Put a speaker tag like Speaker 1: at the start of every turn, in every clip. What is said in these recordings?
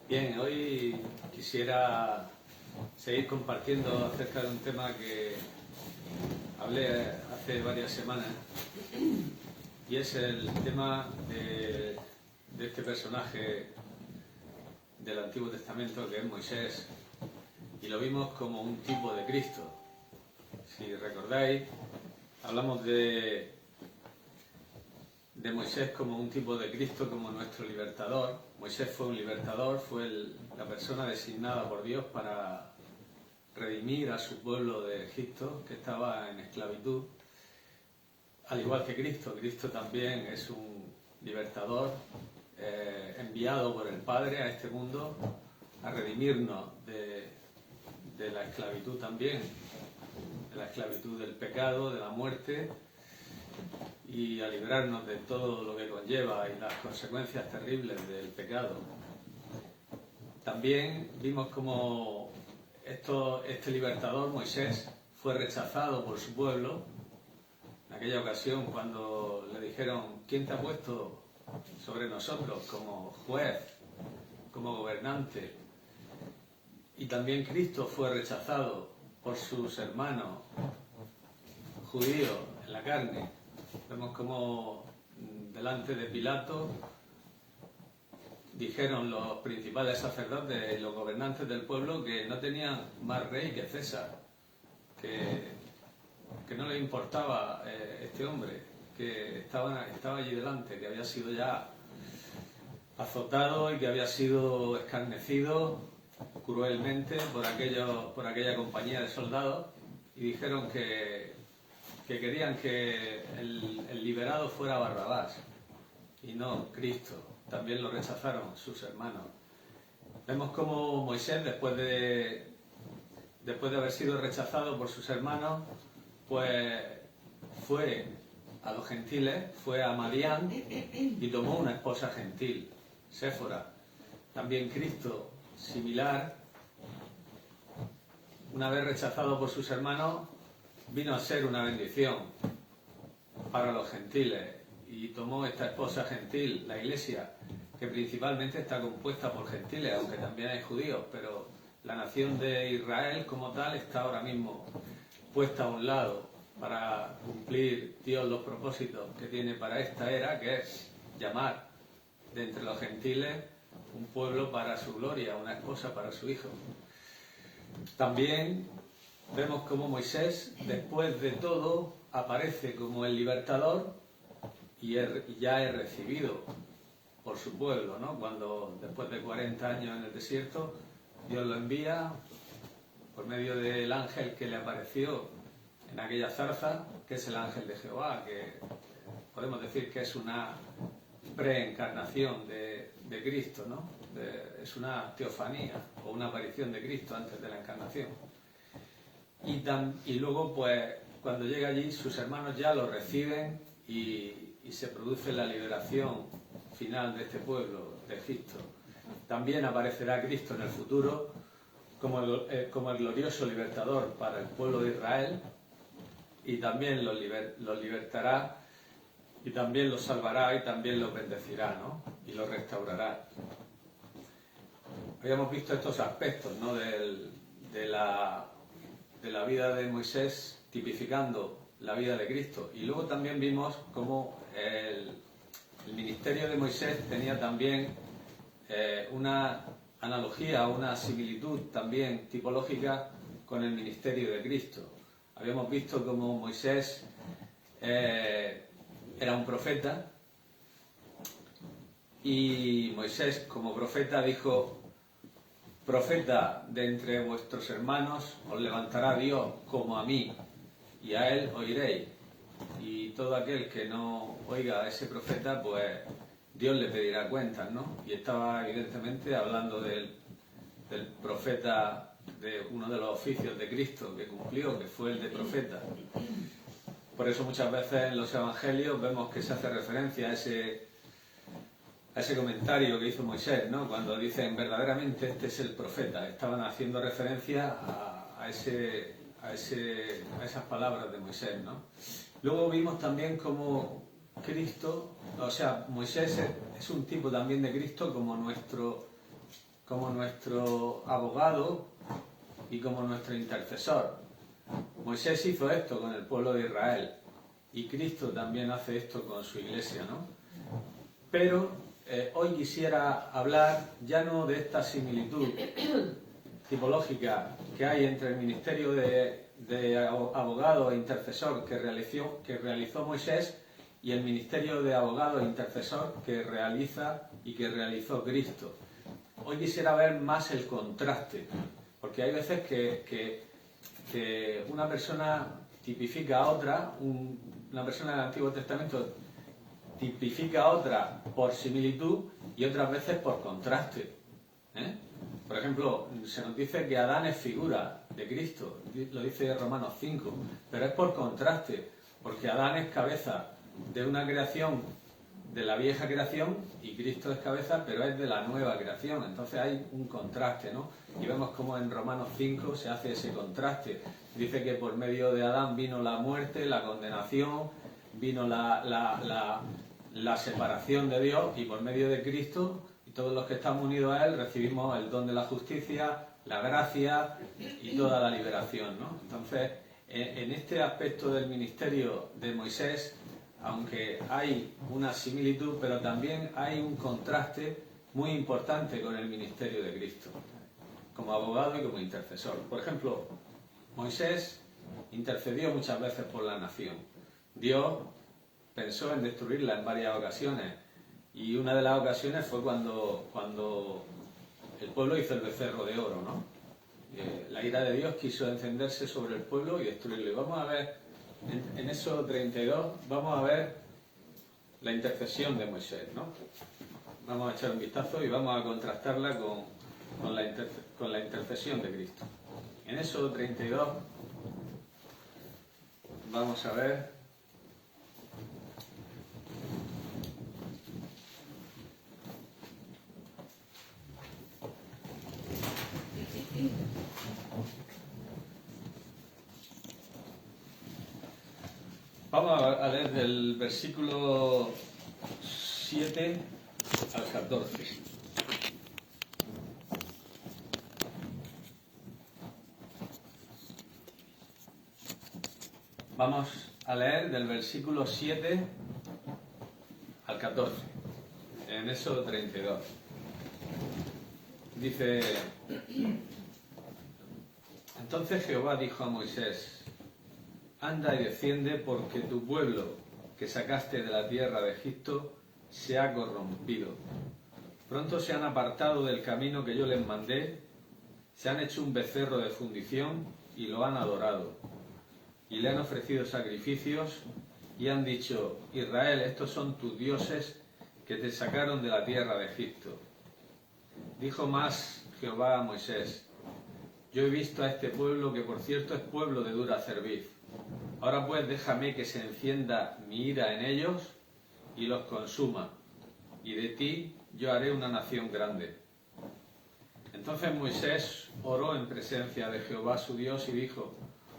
Speaker 1: Bien, hoy quisiera seguir compartiendo acerca de un tema que hablé hace varias semanas, y es el tema de este personaje del Antiguo Testamento que es Moisés, y lo vimos como un tipo de Cristo. Si recordáis, hablamos de Moisés como un tipo de Cristo, como nuestro libertador. Moisés fue un libertador, fue la persona designada por Dios para redimir a su pueblo de Egipto, que estaba en esclavitud. Al igual que Cristo, Cristo también es un libertador enviado por el Padre a este mundo a redimirnos de la esclavitud también, de la esclavitud del pecado, de la muerte, y a librarnos de todo lo que conlleva y las consecuencias terribles del pecado. También vimos cómo este libertador, Moisés, fue rechazado por su pueblo en aquella ocasión cuando le dijeron: ¿quién te ha puesto sobre nosotros como juez, como gobernante? Y también Cristo fue rechazado por sus hermanos judíos en la carne. Vemos como delante de Pilato dijeron los principales sacerdotes y los gobernantes del pueblo que no tenían más rey que César, que no les importaba este hombre, que estaba allí delante, que había sido ya azotado y que había sido escarnecido cruelmente por aquella compañía de soldados, y dijeron que querían que el liberado fuera Barrabás y no Cristo. También lo rechazaron sus hermanos. Vemos cómo Moisés, después de haber sido rechazado por sus hermanos, pues fue a los gentiles, fue a Madián y tomó una esposa gentil, Séfora. También Cristo, similar, una vez rechazado por sus hermanos, vino a ser una bendición para los gentiles y tomó esta esposa gentil, la Iglesia, que principalmente está compuesta por gentiles, aunque también hay judíos, pero la nación de Israel como tal está ahora mismo puesta a un lado para cumplir Dios los propósitos que tiene para esta era, que es llamar de entre los gentiles un pueblo para su gloria, una esposa para su hijo. También vemos cómo Moisés, después de todo, aparece como el libertador y ya es recibido por su pueblo, ¿no? Cuando después de 40 años en el desierto, Dios lo envía por medio del ángel que le apareció en aquella zarza, que es el ángel de Jehová, que podemos decir que es una preencarnación de Cristo, ¿no? Es una teofanía o una aparición de Cristo antes de la encarnación. Y luego, pues, cuando llega allí, sus hermanos ya lo reciben y se produce la liberación final de este pueblo de Egipto. También aparecerá Cristo en el futuro como el glorioso libertador para el pueblo de Israel, y también los libertará y también los salvará y también los bendecirá, ¿no? Y los restaurará. Habíamos visto estos aspectos, ¿no? de la vida de Moisés tipificando la vida de Cristo, y luego también vimos cómo el ministerio de Moisés tenía también una analogía, una similitud también tipológica con el ministerio de Cristo. Habíamos visto cómo Moisés era un profeta, y Moisés como profeta dijo: profeta de entre vuestros hermanos os levantará Dios como a mí, y a él oiréis. Y todo aquel que no oiga a ese profeta, pues Dios le pedirá cuentas, ¿no? Y estaba evidentemente hablando del profeta, de uno de los oficios de Cristo que cumplió, que fue el de profeta. Por eso muchas veces en los evangelios vemos que se hace referencia a ese comentario que hizo Moisés, ¿no? Cuando dicen verdaderamente este es el profeta, estaban haciendo referencia a esas palabras de Moisés, ¿no? Luego vimos también cómo Cristo, o sea, Moisés es un tipo también de Cristo como como nuestro abogado y como nuestro intercesor. Moisés hizo esto con el pueblo de Israel y Cristo también hace esto con su iglesia, ¿no? Pero hoy quisiera hablar ya no de esta similitud tipológica que hay entre el ministerio de abogado e intercesor que realizó Moisés y el ministerio de abogado e intercesor que realiza y que realizó Cristo. Hoy quisiera ver más el contraste, porque hay veces que una persona tipifica a otra, una persona del Antiguo Testamento tipifica a otra por similitud y otras veces por contraste. Por ejemplo, se nos dice que Adán es figura de Cristo, lo dice Romanos 5, pero es por contraste, porque Adán es cabeza de una creación, de la vieja creación, y Cristo es cabeza, pero es de la nueva creación. Entonces hay un contraste, ¿no? Y vemos cómo en Romanos 5 se hace ese contraste. Dice que por medio de Adán vino la muerte, la condenación, vino la separación de Dios, y por medio de Cristo y todos los que estamos unidos a Él recibimos el don de la justicia, la gracia y toda la liberación, ¿no? Entonces, en este aspecto del ministerio de Moisés, aunque hay una similitud, pero también hay un contraste muy importante con el ministerio de Cristo, como abogado y como intercesor. Por ejemplo, Moisés intercedió muchas veces por la nación. Dios pensó en destruirla en varias ocasiones, y una de las ocasiones fue cuando el pueblo hizo el becerro de oro, ¿no? La ira de Dios quiso encenderse sobre el pueblo y destruirlo. Y vamos a ver, en Éxodo 32, vamos a ver la intercesión de Moisés, ¿no? Vamos a echar un vistazo y vamos a contrastarla con la intercesión de Cristo. En Éxodo 32 vamos a ver Vamos a leer del versículo 7 al 14. Vamos a leer del versículo 7 al 14, en Éxodo 32. Dice: Entonces Jehová dijo a Moisés: Anda y desciende, porque tu pueblo que sacaste de la tierra de Egipto se ha corrompido. Pronto se han apartado del camino que yo les mandé, se han hecho un becerro de fundición y lo han adorado. Y le han ofrecido sacrificios y han dicho: Israel, estos son tus dioses que te sacaron de la tierra de Egipto. Dijo más Jehová a Moisés: Yo he visto a este pueblo, que por cierto es pueblo de dura cerviz. Ahora pues déjame que se encienda mi ira en ellos y los consuma, y de ti yo haré una nación grande. Entonces Moisés oró en presencia de Jehová su Dios y dijo: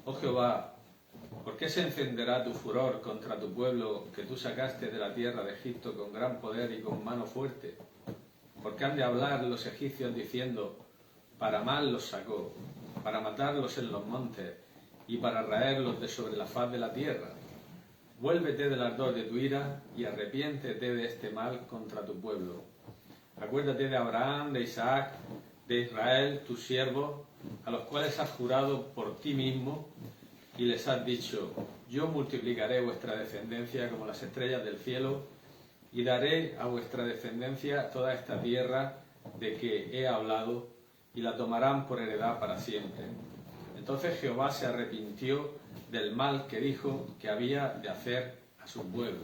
Speaker 1: Oh Jehová, ¿por qué se encenderá tu furor contra tu pueblo que tú sacaste de la tierra de Egipto con gran poder y con mano fuerte? ¿Por qué han de hablar los egipcios diciendo: para mal los sacó, para matarlos en los montes y para raerlos de sobre la faz de la tierra? Vuélvete del ardor de tu ira y arrepiéntete de este mal contra tu pueblo. Acuérdate de Abraham, de Isaac, de Israel, tus siervos, a los cuales has jurado por ti mismo y les has dicho: yo multiplicaré vuestra descendencia como las estrellas del cielo y daré a vuestra descendencia toda esta tierra de que he hablado, y la tomarán por heredad para siempre. Entonces Jehová se arrepintió del mal que dijo que había de hacer a su pueblo.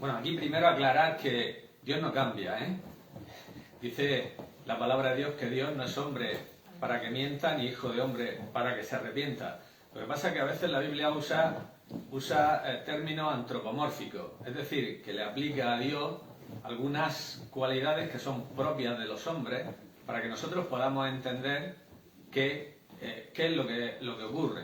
Speaker 1: Bueno, aquí primero aclarar que Dios no cambia, ¿eh? Dice la palabra de Dios que Dios no es hombre para que mienta, ni hijo de hombre para que se arrepienta. Lo que pasa es que a veces la Biblia usa términos antropomórficos, es decir, que le aplica a Dios algunas cualidades que son propias de los hombres para que nosotros podamos entender qué es lo que ocurre.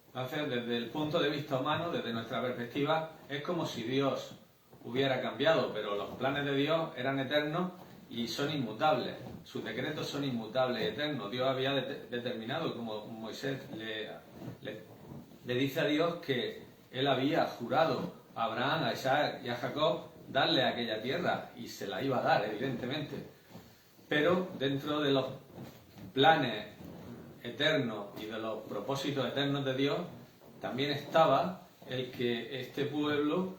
Speaker 1: Entonces, desde el punto de vista humano, desde nuestra perspectiva, es como si Dios hubiera cambiado, pero los planes de Dios eran eternos y son inmutables, sus decretos son inmutables y eternos. Dios había determinado, como Moisés le dice a Dios que él había jurado a Abraham, a Isaac y a Jacob darle aquella tierra, y se la iba a dar, evidentemente. Pero dentro de los planes eternos y de los propósitos eternos de Dios, también estaba el que este pueblo,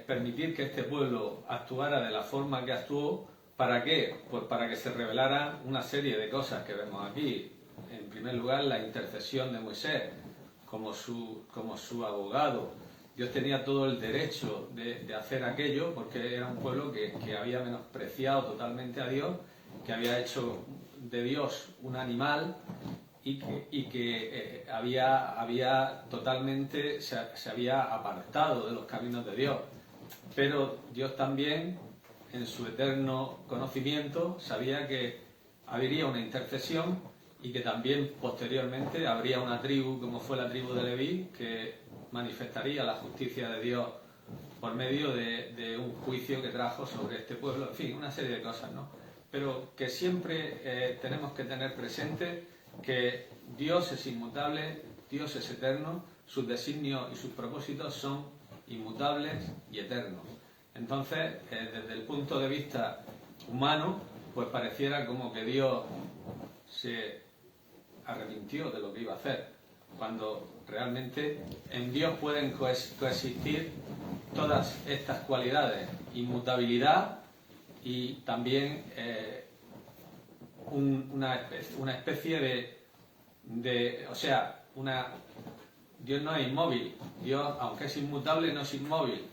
Speaker 1: permitir que este pueblo actuara de la forma que actuó. ¿Para qué? Pues para que se revelara una serie de cosas que vemos aquí. En primer lugar, la intercesión de Moisés como su abogado. Dios tenía todo el derecho de hacer aquello, porque era un pueblo que había menospreciado totalmente a Dios, que había hecho de Dios un animal y que había totalmente, se había apartado de los caminos de Dios. Pero Dios también, en su eterno conocimiento, sabía que habría una intercesión y que también posteriormente habría una tribu, como fue la tribu de Leví, que manifestaría la justicia de Dios por medio de un juicio que trajo sobre este pueblo. En fin, una serie de cosas, ¿no? Pero que siempre tenemos que tener presente que Dios es inmutable, Dios es eterno, sus designios y sus propósitos son inmutables y eternos. Entonces, desde el punto de vista humano, pues pareciera como que Dios se arrepintió de lo que iba a hacer, cuando realmente en Dios pueden coexistir todas estas cualidades: inmutabilidad y también una especie o sea, Dios no es inmóvil. Dios, aunque es inmutable, no es inmóvil.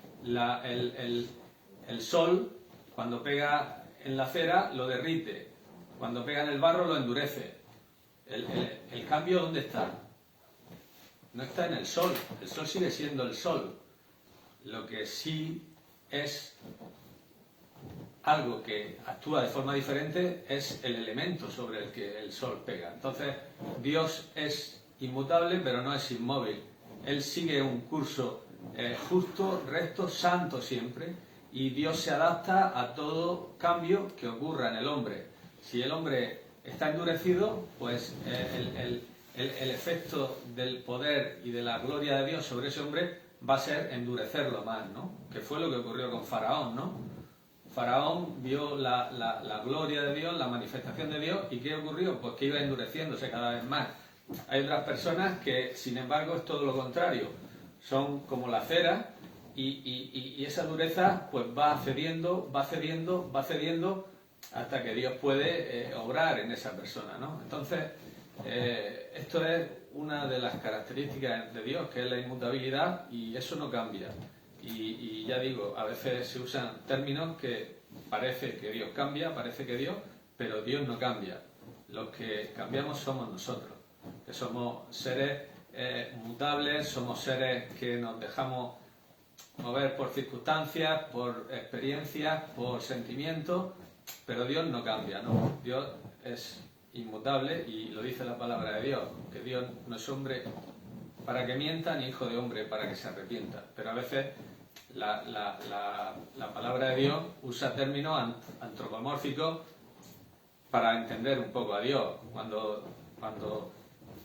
Speaker 1: El sol, cuando pega en la cera, lo derrite. Cuando pega en el barro, lo endurece. El cambio, ¿dónde está? No está en el sol. El sol sigue siendo el sol. Lo que sí es algo que actúa de forma diferente es el elemento sobre el que el sol pega. Entonces, Dios es inmutable, pero no es inmóvil. Él sigue un curso justo, recto, santo siempre, y Dios se adapta a todo cambio que ocurra en el hombre. Si el hombre está endurecido, pues el efecto del poder y de la gloria de Dios sobre ese hombre va a ser endurecerlo más, ¿no? Que fue lo que ocurrió con Faraón, ¿no? Faraón vio la gloria de Dios, la manifestación de Dios, ¿y qué ocurrió? Pues que iba endureciéndose cada vez más. Hay otras personas que, sin embargo, es todo lo contrario. Son como la cera y esa dureza pues va cediendo, hasta que Dios puede obrar en esa persona, ¿no? Entonces, esto es una de las características de Dios, que es la inmutabilidad, y eso no cambia. Y ya digo, a veces se usan términos que parece que Dios cambia, pero Dios no cambia. Los que cambiamos somos nosotros, que somos seres mutables, somos seres que nos dejamos mover por circunstancias, por experiencias, por sentimientos, pero Dios no cambia, ¿no? Dios es inmutable, y lo dice la palabra de Dios, que Dios no es hombre para que mienta, ni hijo de hombre para que se arrepienta. Pero a veces la palabra de Dios usa términos antropomórficos para entender un poco a Dios. Cuando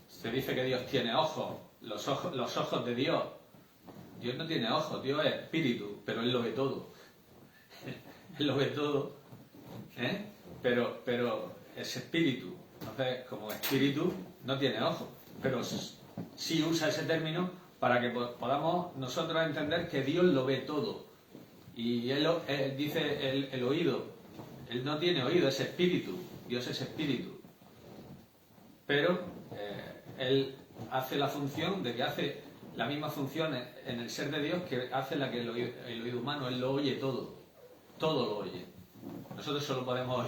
Speaker 1: se dice que Dios tiene ojos, los ojos de Dios. Dios no tiene ojos, Dios es espíritu, pero Él lo ve todo. Él lo ve todo, ¿eh? Pero es espíritu. Entonces, como espíritu, no tiene ojos, pero sí usa ese término para que podamos nosotros entender que Dios lo ve todo. Y él dice el oído. Él no tiene oído, es espíritu. Dios es espíritu. Pero Él hace la función de que hace la misma función en el ser de Dios que hace la que el oído humano. Él lo oye todo. Todo lo oye. Nosotros solo podemos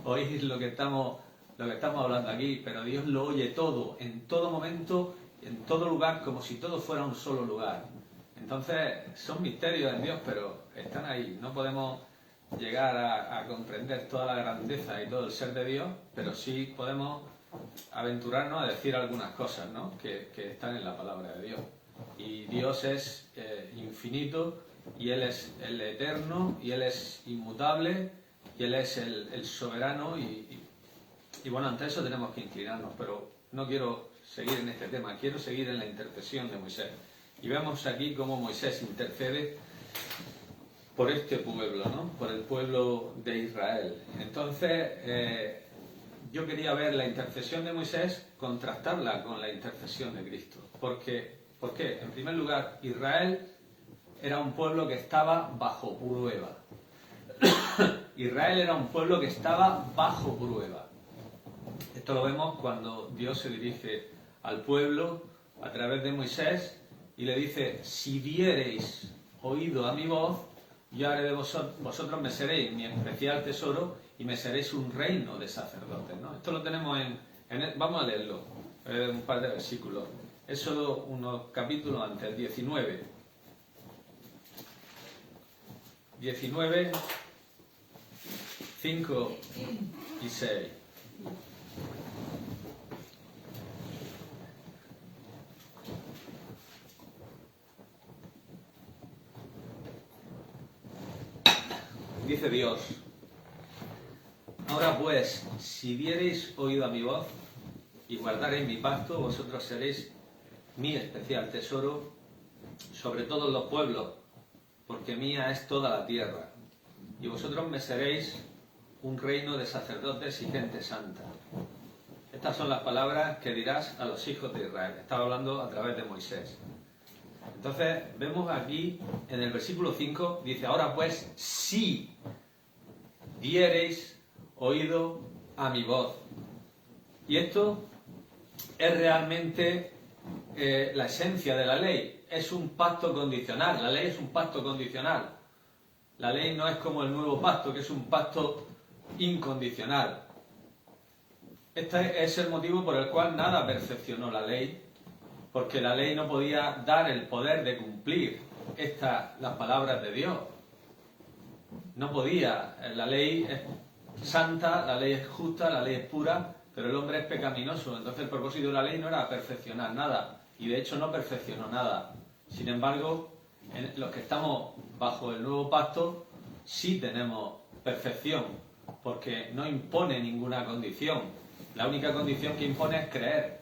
Speaker 1: oír lo que estamos hablando aquí, pero Dios lo oye todo, en todo momento, en todo lugar, como si todo fuera un solo lugar. Entonces, son misterios en Dios, pero están ahí. No podemos llegar a comprender toda la grandeza y todo el ser de Dios, pero sí podemos aventurarnos a decir algunas cosas, ¿no? que están en la palabra de Dios. Y Dios es infinito, y Él es el eterno, y Él es inmutable, y Él es el soberano y bueno, ante eso tenemos que inclinarnos, pero no quiero seguir en este tema, quiero seguir en la intercesión de Moisés. Y vemos aquí cómo Moisés intercede por este pueblo, ¿no? Por el pueblo de Israel. Entonces, yo quería ver la intercesión de Moisés, contrastarla con la intercesión de Cristo. ¿Por qué? En primer lugar, Israel era un pueblo que estaba bajo prueba. Israel era un pueblo que estaba bajo prueba. Esto lo vemos cuando Dios se dirige al pueblo a través de Moisés y le dice: si diereis oído a mi voz, yo haré de vosotros me seréis mi especial tesoro y me seréis un reino de sacerdotes, ¿no? Esto lo tenemos vamos a leerlo, un par de versículos. Éxodo unos capítulos antes, 19, 5 y 6. Dice Dios: ahora pues, si diereis oído a mi voz y guardareis mi pacto, vosotros seréis mi especial tesoro sobre todos los pueblos, porque mía es toda la tierra, y vosotros me seréis un reino de sacerdotes y gente santa. Estas son las palabras que dirás a los hijos de Israel. Estaba hablando a través de Moisés. Entonces, vemos aquí en el versículo 5, dice: ahora pues, si diereis oído a mi voz. Y esto es realmente la esencia de la ley. Es un pacto condicional. La ley es un pacto condicional. La ley no es como el nuevo pacto, que es un pacto incondicional. Este es el motivo por el cual nada perfeccionó la ley, porque la ley no podía dar el poder de cumplir las palabras de Dios. No podía. La ley es santa, la ley es justa, la ley es pura, pero el hombre es pecaminoso. Entonces el propósito de la ley no era perfeccionar nada, y de hecho no perfeccionó nada. Sin embargo, los que estamos bajo el nuevo pacto sí tenemos perfección, porque no impone ninguna condición. La única condición que impone es creer.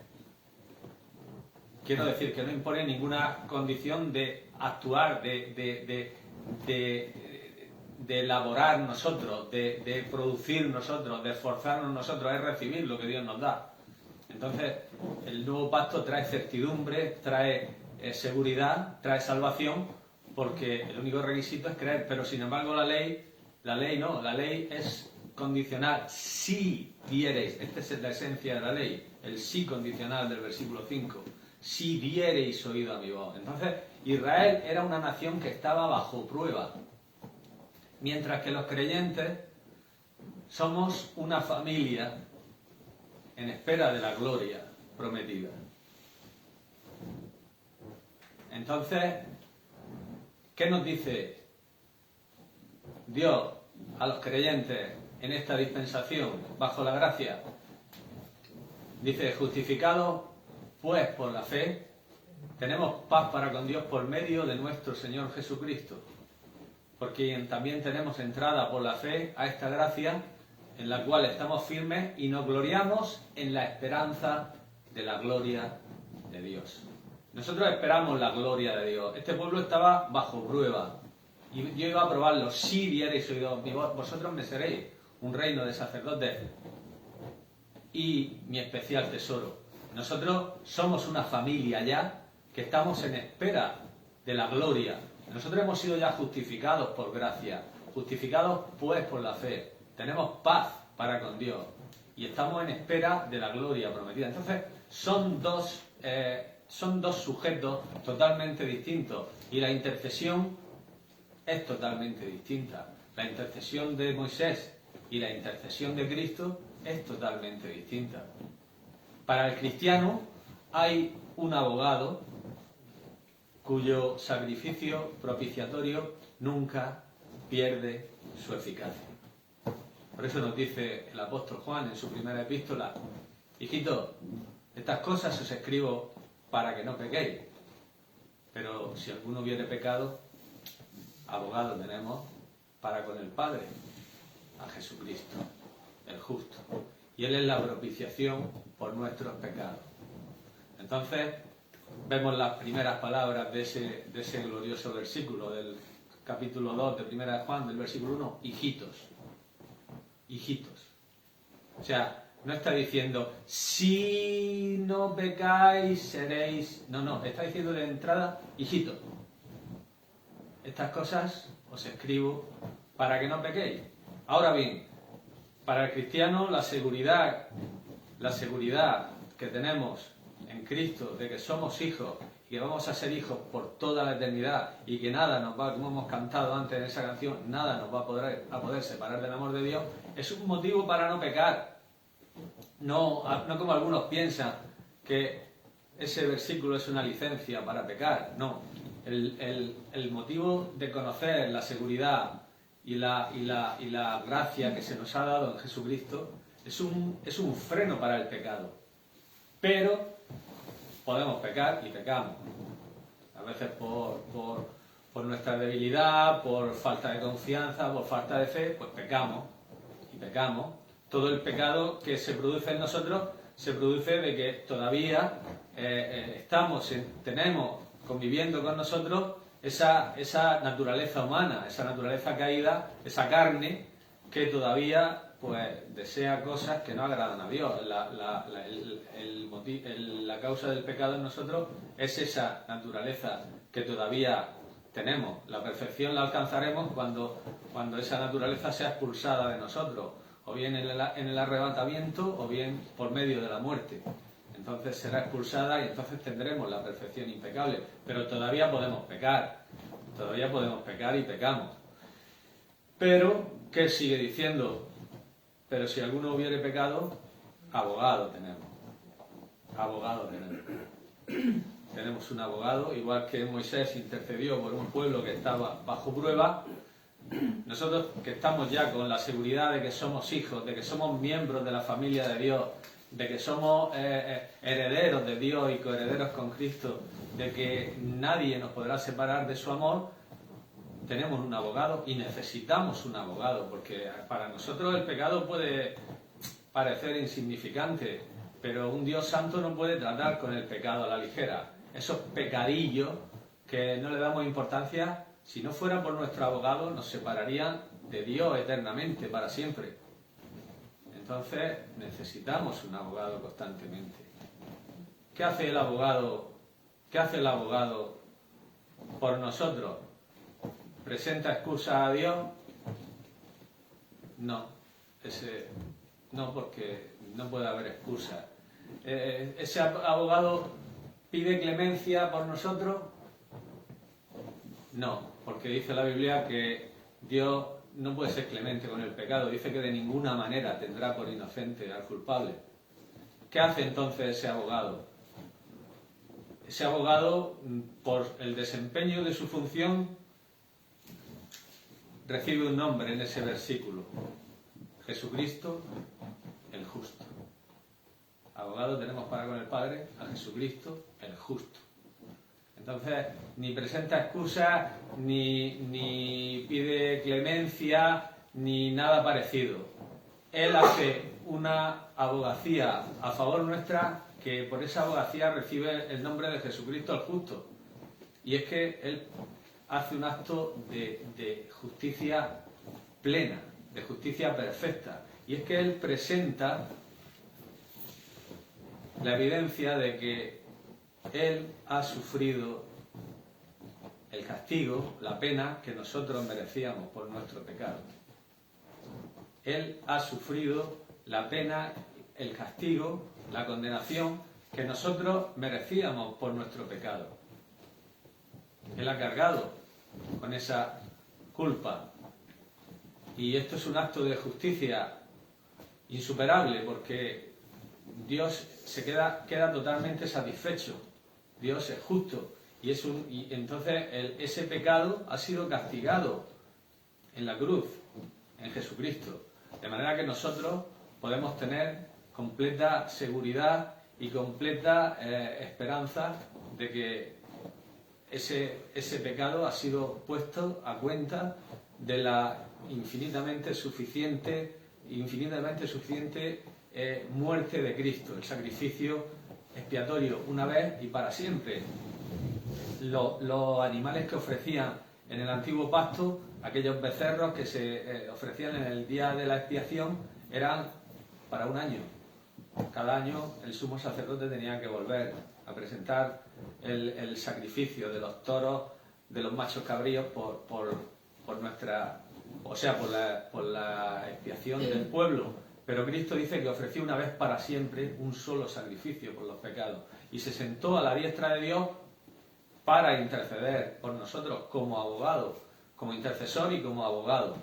Speaker 1: Quiero decir que no impone ninguna condición de actuar, de elaborar nosotros, de producir nosotros, de esforzarnos nosotros, es recibir lo que Dios nos da. Entonces, el nuevo pacto trae certidumbre, trae seguridad, trae salvación, porque el único requisito es creer. Pero sin embargo la ley no, la ley es condicional. Si diereis, esta es la esencia de la ley, el sí condicional del versículo 5. Si diereis oído a mi voz. Entonces, Israel era una nación que estaba bajo prueba, mientras que los creyentes somos una familia en espera de la gloria prometida. Entonces, ¿qué nos dice Dios a los creyentes en esta dispensación, bajo la gracia? Dice: justificados pues por la fe, tenemos paz para con Dios por medio de nuestro Señor Jesucristo, porque también tenemos entrada por la fe a esta gracia, en la cual estamos firmes y nos gloriamos en la esperanza de la gloria de Dios. Nosotros esperamos la gloria de Dios. Este pueblo estaba bajo prueba y yo iba a probarlo. Si diereis oído mi voz, vosotros me seréis un reino de sacerdotes y mi especial tesoro. Nosotros somos una familia ya que estamos en espera de la gloria. Nosotros hemos sido ya justificados por gracia, justificados pues por la fe. Tenemos paz para con Dios y estamos en espera de la gloria prometida. Entonces, son dos sujetos totalmente distintos, y la intercesión es totalmente distinta. La intercesión de Moisés y la intercesión de Cristo es totalmente distinta. Para el cristiano hay un abogado cuyo sacrificio propiciatorio nunca pierde su eficacia. Por eso nos dice el apóstol Juan en su primera epístola: hijitos, estas cosas os escribo para que no pequéis, pero si alguno hubiere pecado, abogado tenemos para con el Padre, a Jesucristo, el justo. Y Él es la propiciación por nuestros pecados. Entonces, vemos las primeras palabras de ese glorioso versículo del capítulo 2 de Primera de Juan, del versículo 1, hijitos. Hijitos. O sea, no está diciendo, si no pecáis, seréis... No, está diciendo de entrada, hijitos. Estas cosas os escribo para que no pequéis. Ahora bien, para el cristiano la seguridad que tenemos en Cristo de que somos hijos y que vamos a ser hijos por toda la eternidad y que nada nos va, como hemos cantado antes en esa canción, nada nos va a poder separar del amor de Dios, es un motivo para no pecar. No como algunos piensan que ese versículo es una licencia para pecar. No, el motivo de conocer la seguridad y la gracia que se nos ha dado en Jesucristo es un freno para el pecado. Pero podemos pecar y pecamos. A veces por nuestra debilidad, por falta de confianza, por falta de fe, pues pecamos y pecamos. Todo el pecado que se produce en nosotros se produce de que todavía tenemos conviviendo con nosotros esa naturaleza humana, esa naturaleza caída, esa carne que todavía pues desea cosas que no agradan a Dios. La causa del pecado en nosotros es esa naturaleza que todavía tenemos. La perfección la alcanzaremos cuando esa naturaleza sea expulsada de nosotros, o bien en el arrebatamiento o bien por medio de la muerte. Entonces será expulsada y entonces tendremos la perfección impecable. Pero todavía podemos pecar y pecamos. Pero, ¿qué sigue diciendo? Pero si alguno hubiere pecado, abogado tenemos. Abogado tenemos. Tenemos un abogado, igual que Moisés intercedió por un pueblo que estaba bajo prueba. Nosotros que estamos ya con la seguridad de que somos hijos, de que somos miembros de la familia de Dios, de que somos herederos de Dios y coherederos con Cristo, de que nadie nos podrá separar de su amor, tenemos un abogado y necesitamos un abogado, porque para nosotros el pecado puede parecer insignificante, pero un Dios santo no puede tratar con el pecado a la ligera. Esos pecadillos que no le damos importancia, si no fuera por nuestro abogado, nos separarían de Dios eternamente, para siempre. Entonces necesitamos un abogado constantemente. ¿Qué hace el abogado? ¿Qué hace el abogado por nosotros? ¿Presenta excusa a Dios? No, porque no puede haber excusa. ¿Ese abogado pide clemencia por nosotros? No, porque dice la Biblia que Dios no puede ser clemente con el pecado. Dice que de ninguna manera tendrá por inocente al culpable. ¿Qué hace entonces ese abogado? Ese abogado, por el desempeño de su función, recibe un nombre en ese versículo: Jesucristo el justo. Abogado tenemos para con el Padre a Jesucristo el justo. Entonces, ni presenta excusas, ni pide clemencia, ni nada parecido. Él hace una abogacía a favor nuestra, que por esa abogacía recibe el nombre de Jesucristo el justo. Y es que Él hace un acto de justicia plena, de justicia perfecta. Y es que Él presenta la evidencia de que Él ha sufrido el castigo, la pena que nosotros merecíamos por nuestro pecado. Él ha sufrido la pena, el castigo, la condenación que nosotros merecíamos por nuestro pecado. Él ha cargado con esa culpa. Y esto es un acto de justicia insuperable, porque Dios queda totalmente satisfecho. Dios es justo. Y entonces ese pecado ha sido castigado en la cruz, en Jesucristo. De manera que nosotros podemos tener completa seguridad y completa esperanza de que ese pecado ha sido puesto a cuenta de la infinitamente suficiente muerte de Cristo, el sacrificio expiatorio una vez y para siempre. Los animales que ofrecían en el antiguo pacto, aquellos becerros que se ofrecían en el día de la expiación, eran para un año. Cada año el sumo sacerdote tenía que volver a presentar el sacrificio de los toros, de los machos cabríos por nuestra, o sea, por la expiación del pueblo. Pero Cristo dice que ofreció una vez para siempre un solo sacrificio por los pecados y se sentó a la diestra de Dios para interceder por nosotros como abogado, como intercesor y como abogado.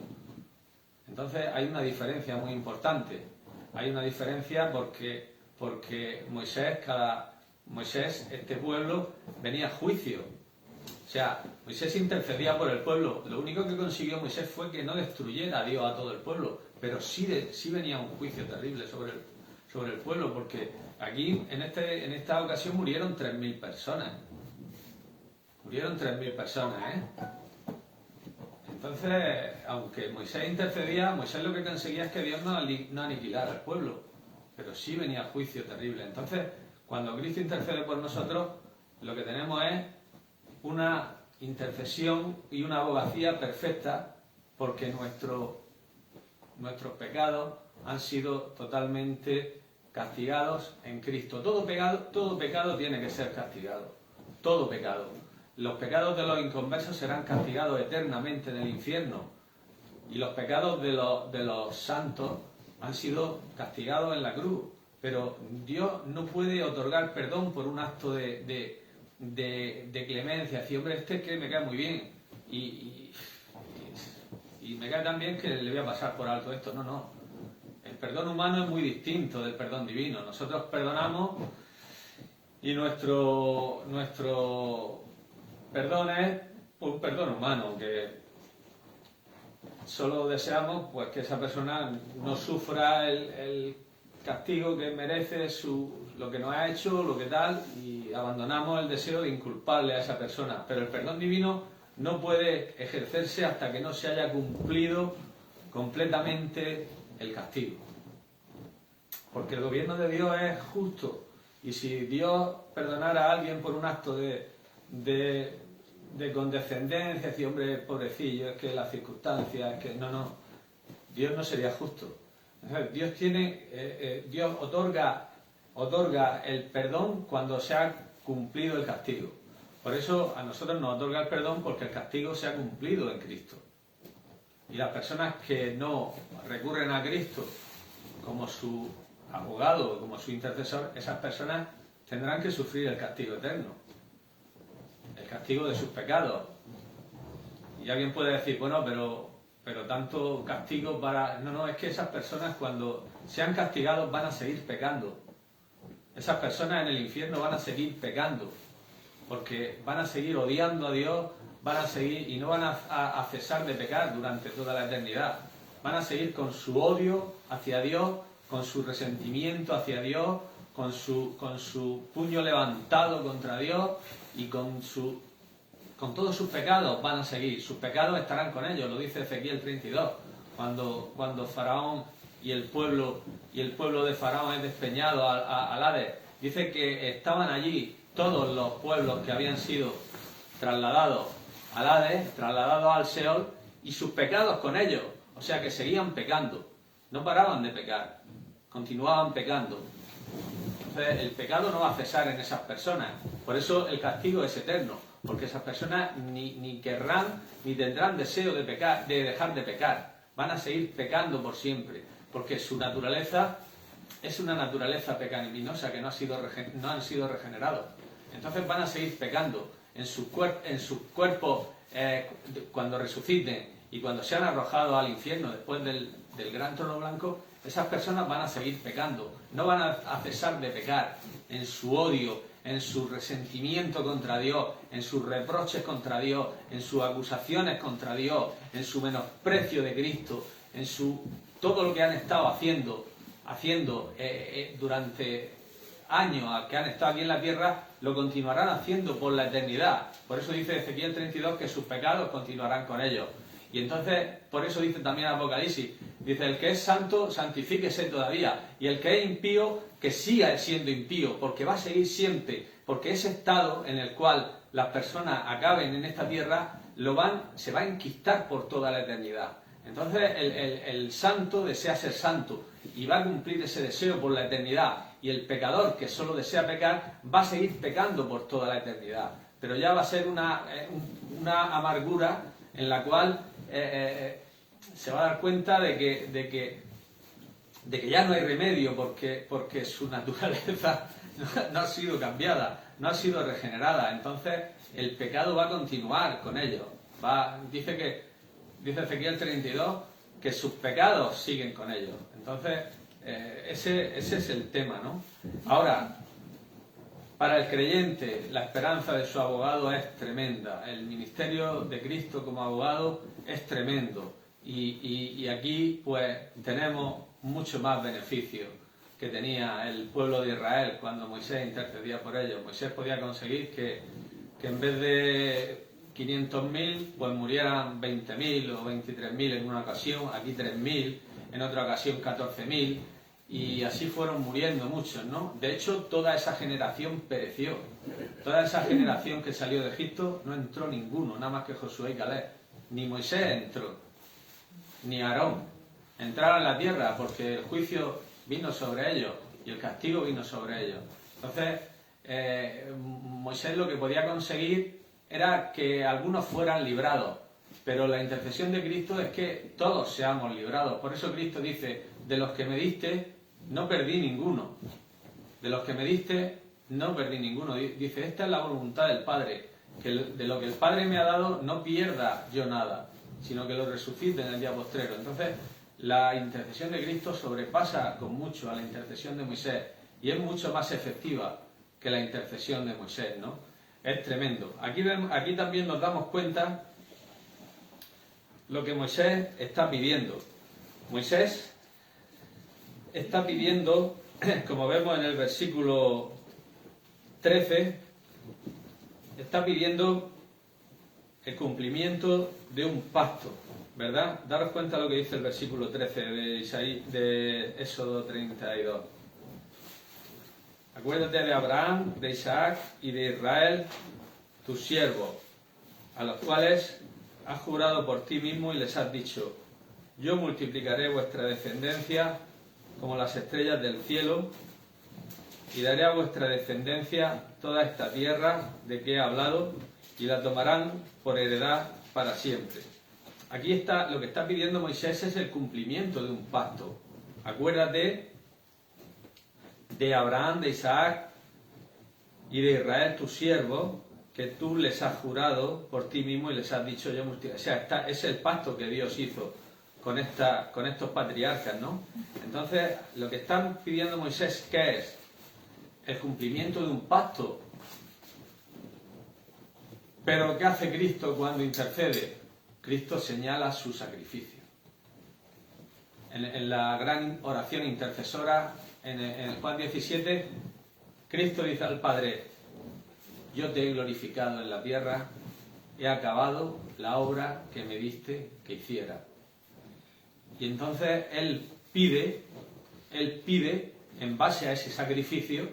Speaker 1: Entonces hay una diferencia muy importante. Hay una diferencia porque Moisés, este pueblo, venía a juicio. O sea, Moisés intercedía por el pueblo. Lo único que consiguió Moisés fue que no destruyera a Dios a todo el pueblo, pero sí venía un juicio terrible sobre el pueblo, porque aquí, en esta ocasión, murieron 3.000 personas. Murieron 3.000 personas, ¿eh? Entonces, aunque Moisés intercedía, Moisés lo que conseguía es que Dios no aniquilara al pueblo, pero sí venía juicio terrible. Entonces, cuando Cristo intercede por nosotros, lo que tenemos es una intercesión y una abogacía perfecta, porque nuestros pecados han sido totalmente castigados en Cristo. Todo pecado tiene que ser castigado. Todo pecado. Los pecados de los inconversos serán castigados eternamente en el infierno. Y los pecados de los santos han sido castigados en la cruz. Pero Dios no puede otorgar perdón por un acto de clemencia. Decir, hombre, este es que me cae muy bien. Y me cae tan bien que le voy a pasar por alto esto. No. El perdón humano es muy distinto del perdón divino. Nosotros perdonamos y nuestro perdón es un perdón humano, que solo deseamos pues que esa persona no sufra el castigo que merece lo que nos ha hecho, lo que tal, y abandonamos el deseo de inculparle a esa persona. Pero el perdón divino no puede ejercerse hasta que no se haya cumplido completamente el castigo. Porque el gobierno de Dios es justo, y si Dios perdonara a alguien por un acto de condescendencia, decir, hombre, pobrecillo, es que las circunstancias, es que no, Dios no sería justo. Dios otorga el perdón cuando se ha cumplido el castigo. Por eso a nosotros nos otorga el perdón, porque el castigo se ha cumplido en Cristo. Y las personas que no recurren a Cristo como su abogado, como su intercesor, esas personas tendrán que sufrir el castigo eterno. El castigo de sus pecados. Y alguien puede decir, bueno, pero tanto castigo para... No, es que esas personas cuando sean castigados van a seguir pecando. Esas personas en el infierno van a seguir pecando, porque van a seguir odiando a Dios, van a seguir y no van a cesar de pecar durante toda la eternidad. Van a seguir con su odio hacia Dios, con su resentimiento hacia Dios, con su puño levantado contra Dios, y con todos sus pecados van a seguir. Sus pecados estarán con ellos, lo dice Ezequiel 32, cuando Faraón y el pueblo de Faraón es despeñado al Hades. Dice que estaban allí todos los pueblos que habían sido trasladados al Hades, trasladados al Seol, y sus pecados con ellos. O sea que seguían pecando, no paraban de pecar, continuaban pecando. Entonces, el pecado no va a cesar en esas personas. Por eso el castigo es eterno, porque esas personas ni querrán ni tendrán deseo de pecar, de dejar de pecar. Van a seguir pecando por siempre, porque su naturaleza es una naturaleza pecaminosa que no han sido regenerados. Entonces van a seguir pecando en sus cuerpos cuando resuciten y cuando sean arrojados al infierno después del gran trono blanco. Esas personas van a seguir pecando, no van a cesar de pecar en su odio, en su resentimiento contra Dios, en sus reproches contra Dios, en sus acusaciones contra Dios, en su menosprecio de Cristo, en todo lo que han estado haciendo durante años que han estado aquí en la tierra, lo continuarán haciendo por la eternidad. Por eso dice Ezequiel 32 que sus pecados continuarán con ellos. Y entonces, por eso dice también Apocalipsis, dice, el que es santo, santifíquese todavía, y el que es impío, que siga siendo impío, porque va a seguir siempre, porque ese estado en el cual las personas acaben en esta tierra, se va a enquistar por toda la eternidad. Entonces, el santo desea ser santo, y va a cumplir ese deseo por la eternidad, y el pecador que solo desea pecar, va a seguir pecando por toda la eternidad. Pero ya va a ser una amargura en la cual se va a dar cuenta de que ya no hay remedio porque su naturaleza no ha sido cambiada, no ha sido regenerada. Entonces el pecado va a continuar con ellos. Dice Ezequiel 32 que sus pecados siguen con ellos. Entonces ese es el tema, ¿no? Ahora, para el creyente, la esperanza de su abogado es tremenda. El ministerio de Cristo como abogado es tremendo. Y aquí, pues, tenemos mucho más beneficio que tenía el pueblo de Israel cuando Moisés intercedía por ellos. Moisés podía conseguir que en vez de 500.000, pues murieran 20.000 o 23.000 en una ocasión, aquí 3.000, en otra ocasión 14.000. Y así fueron muriendo muchos, ¿no? De hecho, toda esa generación pereció. Toda esa generación que salió de Egipto no entró ninguno, nada más que Josué y Caleb. Ni Moisés entró, ni Aarón. Entraron en la tierra porque el juicio vino sobre ellos y el castigo vino sobre ellos. Entonces, Moisés lo que podía conseguir era que algunos fueran librados. Pero la intercesión de Cristo es que todos seamos librados. Por eso Cristo dice, de los que me diste, no perdí ninguno. De los que me diste, no perdí ninguno. Dice, esta es la voluntad del Padre, que de lo que el Padre me ha dado, no pierda yo nada, sino que lo resucite en el día postrero. Entonces, la intercesión de Cristo sobrepasa con mucho a la intercesión de Moisés y es mucho más efectiva que la intercesión de Moisés, ¿no? Es tremendo. Aquí también nos damos cuenta lo que Moisés está pidiendo. Moisés está pidiendo, como vemos en el versículo 13, está pidiendo el cumplimiento de un pacto, ¿verdad? Daros cuenta de lo que dice el versículo 13 de Éxodo 32. Acuérdate de Abraham, de Isaac y de Israel, tus siervos, a los cuales has jurado por ti mismo y les has dicho, yo multiplicaré vuestra descendencia como las estrellas del cielo y daré a vuestra descendencia toda esta tierra de que he hablado y la tomarán por heredad para siempre. Aquí está, lo que está pidiendo Moisés es el cumplimiento de un pacto. Acuérdate de Abraham, de Isaac y de Israel, tus siervos, que tú les has jurado por ti mismo y les has dicho yo multiplicaré. O sea, es el pacto que Dios hizo con estos patriarcas, ¿no? Entonces, lo que están pidiendo Moisés, ¿qué es? El cumplimiento de un pacto. Pero ¿qué hace Cristo cuando intercede? Cristo señala su sacrificio. En la gran oración intercesora, en Juan 17, Cristo dice al Padre, yo te he glorificado en la tierra, he acabado la obra que me diste que hiciera. Y entonces Él pide, en base a ese sacrificio,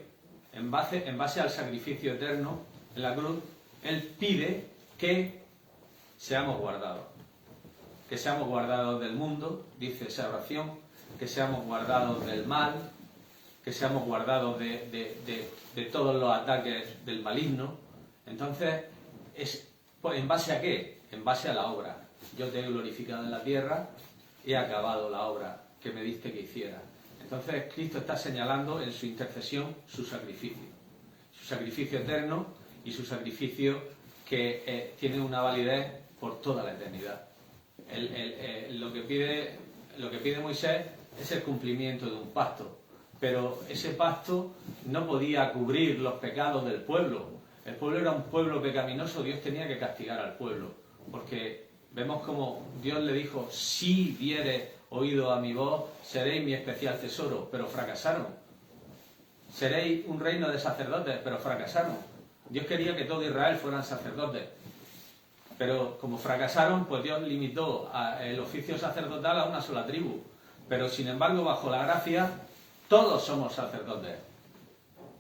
Speaker 1: en base al sacrificio eterno en la cruz, Él pide que seamos guardados del mundo, dice esa oración, que seamos guardados del mal, que seamos guardados de todos los ataques del maligno. Entonces, ¿en base a qué? En base a la obra. Yo te he glorificado en la tierra, he acabado la obra que me diste que hiciera. Entonces, Cristo está señalando en su intercesión su sacrificio eterno y su sacrificio que tiene una validez por toda la eternidad. Lo que pide Moisés es el cumplimiento de un pacto, pero ese pacto no podía cubrir los pecados del pueblo. El pueblo era un pueblo pecaminoso, Dios tenía que castigar al pueblo, porque vemos como Dios le dijo, si dieres oído a mi voz, seréis mi especial tesoro, pero fracasaron. Seréis un reino de sacerdotes, pero fracasaron. Dios quería que todo Israel fueran sacerdotes. Pero como fracasaron, pues Dios limitó el oficio sacerdotal a una sola tribu. Pero sin embargo, bajo la gracia, todos somos sacerdotes.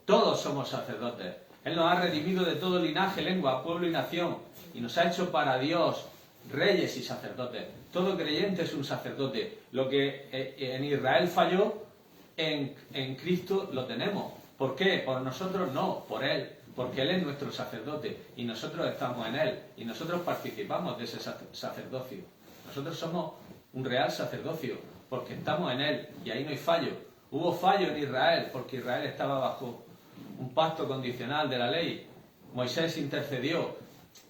Speaker 1: Todos somos sacerdotes. Él nos ha redimido de todo linaje, lengua, pueblo y nación. Y nos ha hecho para Dios reyes y sacerdotes. Todo creyente es un sacerdote. Lo que en Israel falló, en Cristo lo tenemos. ¿Por qué? Por nosotros no, por Él. Porque Él es nuestro sacerdote y nosotros estamos en Él. Y nosotros participamos de ese sacerdocio. Nosotros somos un real sacerdocio porque estamos en Él y ahí no hay fallo. Hubo fallo en Israel porque Israel estaba bajo un pacto condicional de la ley. Moisés intercedió.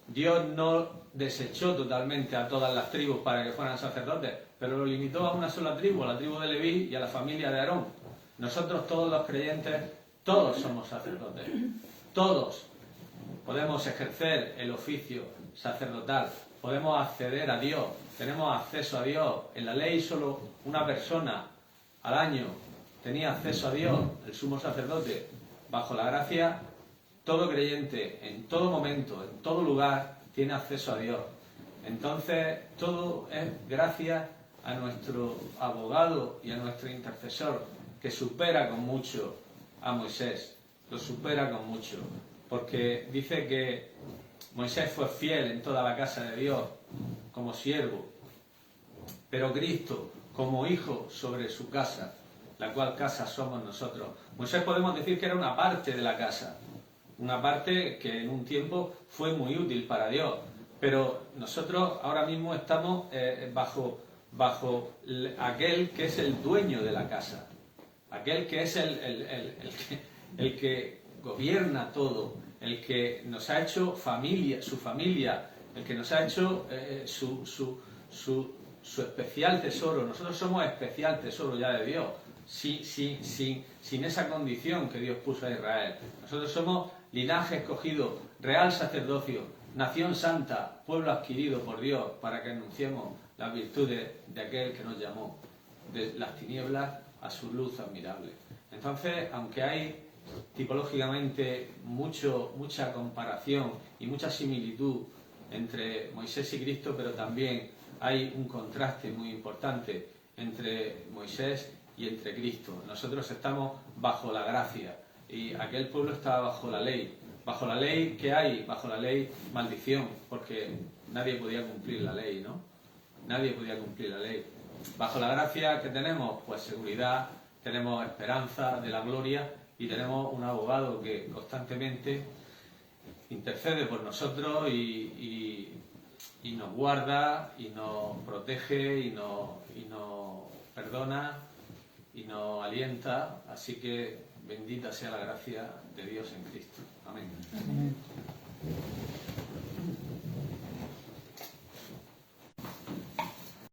Speaker 1: Dios no desechó totalmente a todas las tribus para que fueran sacerdotes, pero lo limitó a una sola tribu, a la tribu de Leví y a la familia de Aarón. Nosotros todos los creyentes, todos somos sacerdotes. Todos podemos ejercer el oficio sacerdotal, podemos acceder a Dios, tenemos acceso a Dios. En la ley solo una persona al año tenía acceso a Dios, el sumo sacerdote. Bajo la gracia, todo creyente, en todo momento, en todo lugar, tiene acceso a Dios. Entonces, todo es gracias a nuestro abogado y a nuestro intercesor, que supera con mucho a Moisés. Lo supera con mucho, porque dice que Moisés fue fiel en toda la casa de Dios como siervo, pero Cristo como hijo sobre su casa, la cual casa somos nosotros. Moisés podemos decir que era una parte de la casa, una parte que en un tiempo fue muy útil para Dios, pero nosotros ahora mismo estamos bajo aquel que es el dueño de la casa, aquel que es el que gobierna todo, el que nos ha hecho familia, su familia, el que nos ha hecho su especial tesoro. Nosotros somos especial tesoro ya de Dios, sin esa condición que Dios puso a Israel. Nosotros somos linaje escogido, real sacerdocio, nación santa, pueblo adquirido por Dios, para que anunciemos las virtudes de aquel que nos llamó de las tinieblas a su luz admirable. Entonces, aunque hay tipológicamente mucha comparación y mucha similitud entre Moisés y Cristo, pero también hay un contraste muy importante entre Moisés y entre Cristo. Nosotros estamos bajo la gracia y aquel pueblo estaba bajo la ley. Bajo la ley, ¿qué hay? Bajo la ley, maldición, porque nadie podía cumplir la ley, ¿no? Nadie podía cumplir la ley. Bajo la gracia, ¿qué tenemos? Pues seguridad, tenemos esperanza de la gloria y tenemos un abogado que constantemente intercede por nosotros y nos guarda y nos protege y nos perdona y nos alienta. Así que bendita sea la gracia de Dios en Cristo. Amén.